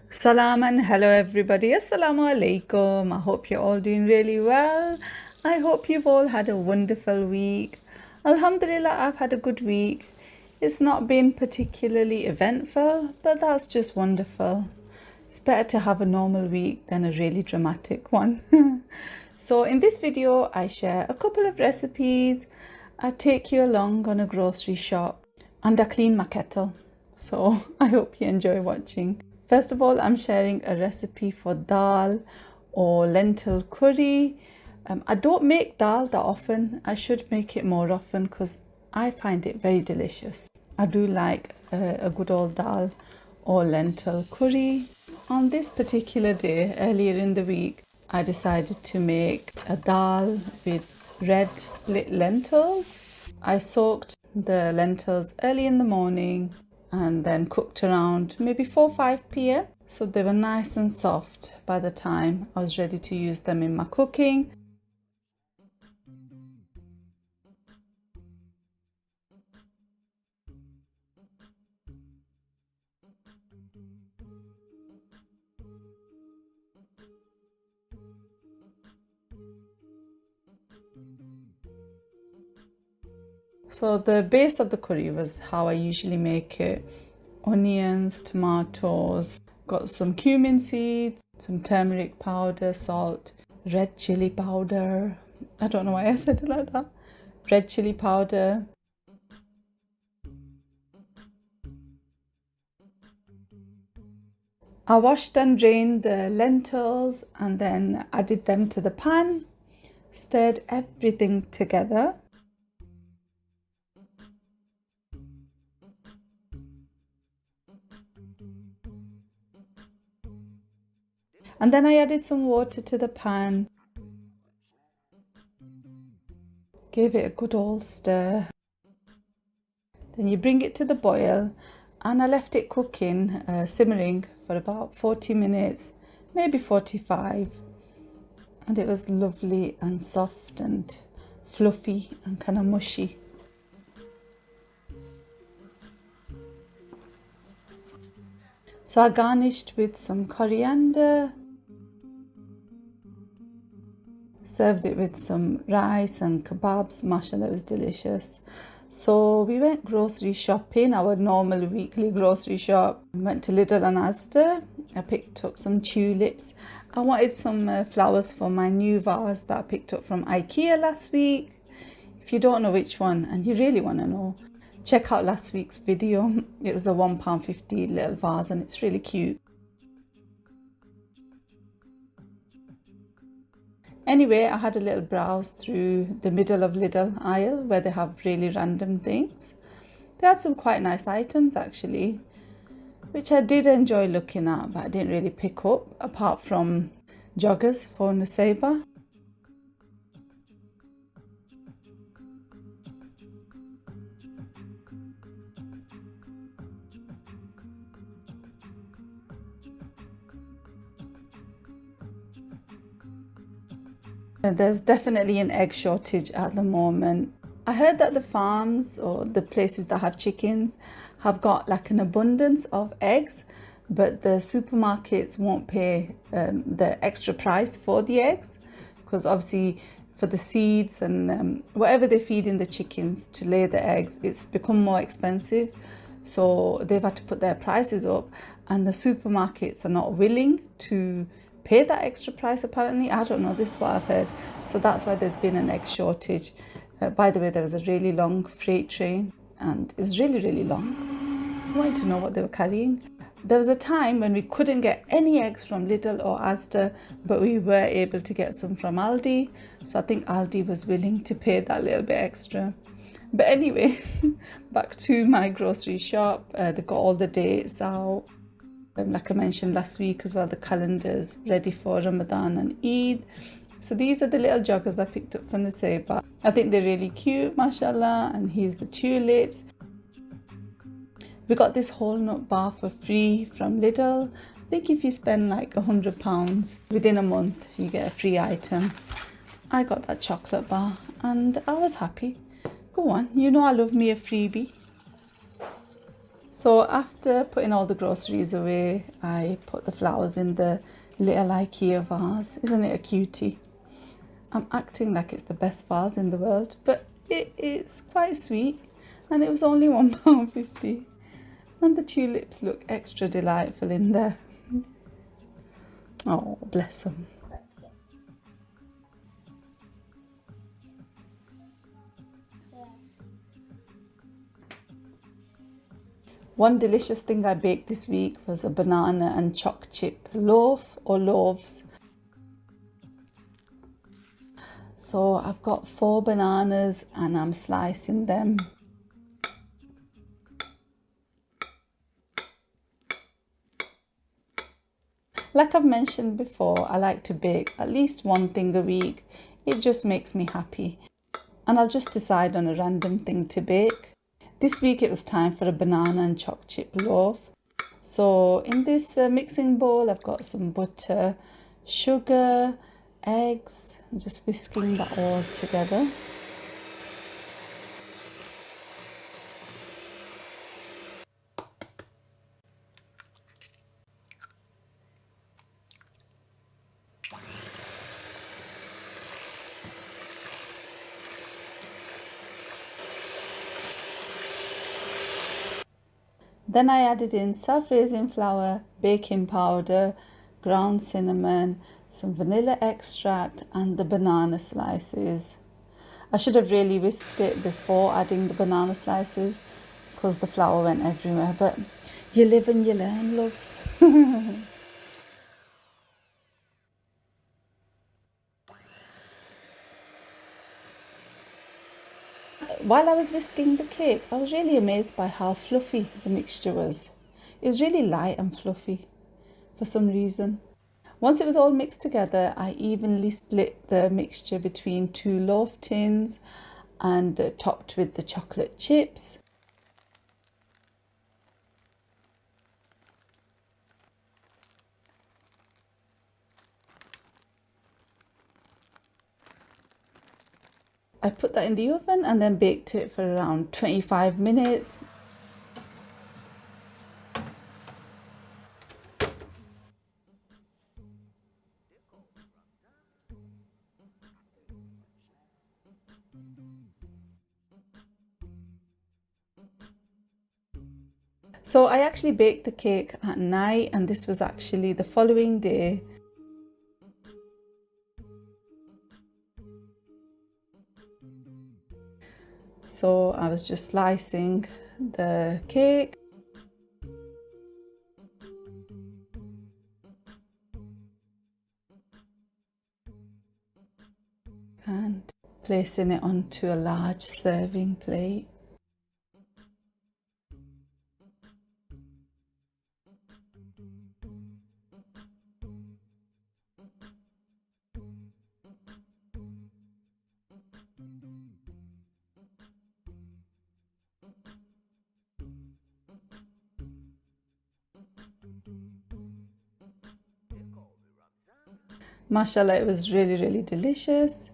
Salam and hello everybody. Assalamu alaikum. I hope you're all doing really well. I hope you've all had a wonderful week. Alhamdulillah, I've had a good week. It's not been particularly eventful, but that's just wonderful. It's better to have a normal week than a really dramatic one. So in this video, I share a couple of recipes. I take you along on a grocery shop and I clean my kettle. So I hope you enjoy watching. First of all, I'm sharing a recipe for dal or lentil curry. I don't make dal that often. I should make it more often because I find it very delicious. I do like a good old dal or lentil curry. On this particular day, earlier in the week, I decided to make a dal with red split lentils. I soaked the lentils early in the morning and then cooked around maybe 4-5 p.m. So they were nice and soft by the time I was ready to use them in my cooking. So the base of the curry was how I usually make it. Onions, tomatoes, got some cumin seeds, some turmeric powder, salt, red chilli powder. I don't know why I said it like that. Red chilli powder. I washed and drained the lentils and then added them to the pan, stirred everything together. And then I added some water to the pan, gave it a good old stir. Then you bring it to the boil, and I left it cooking, simmering for about 40 minutes, maybe 45. And it was lovely and soft and fluffy and kind of mushy. So I garnished with some coriander, served it with some rice and kebabs. Mashallah, it was delicious. So we went grocery shopping, our normal weekly grocery shop. Went to Lidl and Asda. I picked up some tulips. I wanted some flowers for my new vase that I picked up from IKEA last week. If you don't know which one and you really want to know, check out last week's video. It was a £1.50 little vase and it's really cute. Anyway, I had a little browse through the middle of Lidl aisle where they have really random things. They had some quite nice items actually, which I did enjoy looking at, but I didn't really pick up apart from joggers for Nusayba. There's definitely an egg shortage at the moment. I heard that the farms or the places that have chickens have got like an abundance of eggs, but the supermarkets won't pay the extra price for the eggs because obviously for the seeds and whatever they feed in the chickens to lay the eggs, it's become more expensive. So they've had to put their prices up and the supermarkets are not willing to pay that extra price apparently. I don't know, this is what I've heard. So that's why there's been an egg shortage. By the way, there was a really long freight train and it was really long. I wanted to know what they were carrying. There was a time when we couldn't get any eggs from Lidl or Asda, but we were able to get some from Aldi. So I think Aldi was willing to pay that little bit extra. But anyway, back to my grocery shop. They've got all the dates out. Like I mentioned last week as well, the calendars ready for Ramadan and Eid. So these are the little joggers I picked up from the Seba. I think they're really cute, mashallah. And here's the tulips. We got this whole nut bar for free from Lidl. I think if you spend like £100 within a month, you get a free item. I got that chocolate bar and I was happy. Go on, you know I love me a freebie. So after putting all the groceries away, I put the flowers in the little IKEA vase. Isn't it a cutie? I'm acting like it's the best vase in the world, but it's quite sweet, and it was only £1.50. And the tulips look extra delightful in there. Oh, bless them. One delicious thing I baked this week was a banana and choc chip loaf or loaves. So I've got 4 bananas and I'm slicing them. Like I've mentioned before, I like to bake at least one thing a week. It just makes me happy. And I'll just decide on a random thing to bake. This week it was time for a banana and choc chip loaf. So in this mixing bowl, I've got some butter, sugar, eggs. I'm just whisking that all together. Then I added in self-raising flour, baking powder, ground cinnamon, some vanilla extract and the banana slices. I should have really whisked it before adding the banana slices because the flour went everywhere, but you live and you learn, loves. While I was whisking the cake, I was really amazed by how fluffy the mixture was. It was really light and fluffy for some reason. Once it was all mixed together, I evenly split the mixture between 2 loaf tins and topped with the chocolate chips. I put that in the oven and then baked it for around 25 minutes. So I actually baked the cake at night, and this was actually the following day. So I was just slicing the cake and placing it onto a large serving plate. Mashallah, it was really delicious,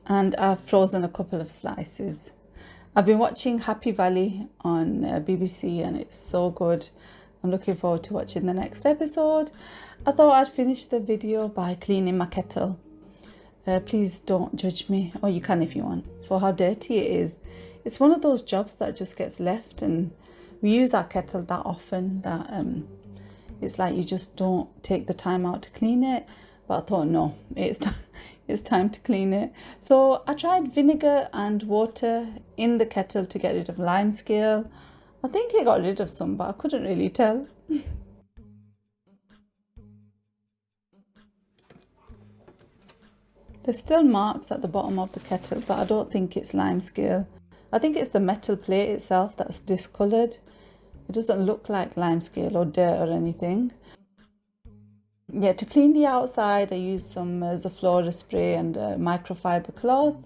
and I've frozen a couple of slices. I've been watching Happy Valley on BBC and it's so good. I'm looking forward to watching the next episode. I thought I'd finish the video by cleaning my kettle. Please don't judge me, or you can if you want, for how dirty it is. It's one of those jobs that just gets left, and we use our kettle that often that it's like you just don't take the time out to clean it. But I thought, no, it's time to clean it. So I tried vinegar and water in the kettle to get rid of lime scale. I think it got rid of some, but I couldn't really tell. There's still marks at the bottom of the kettle, but I don't think it's lime scale. I think it's the metal plate itself that's discoloured. It doesn't look like lime scale or dirt or anything. Yeah, to clean the outside, I used some Zaflora spray and microfiber cloth,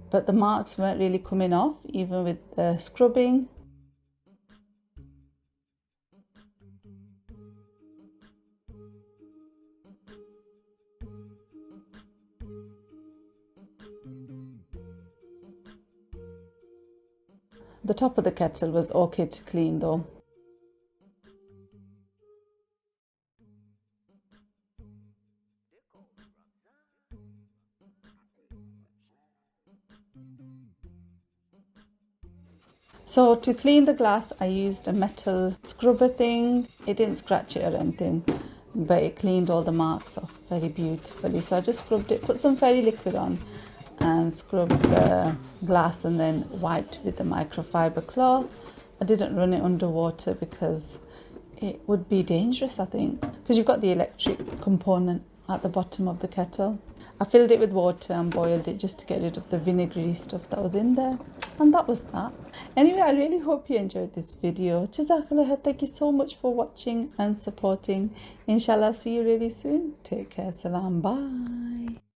but the marks weren't really coming off, even with the scrubbing. The top of the kettle was okay to clean though. So to clean the glass, I used a metal scrubber thing. It didn't scratch it or anything, but it cleaned all the marks off very beautifully. So I just scrubbed it, put some fairy liquid on and scrubbed the glass and then wiped with the microfiber cloth. I didn't run it under water because it would be dangerous, I think, because you've got the electric component at the bottom of the kettle. I filled it with water and boiled it just to get rid of the vinegary stuff that was in there. And that was that. Anyway, I really hope you enjoyed this video. Jazakallah, thank you so much for watching and supporting. Inshallah, see you really soon. Take care. Salam. Bye.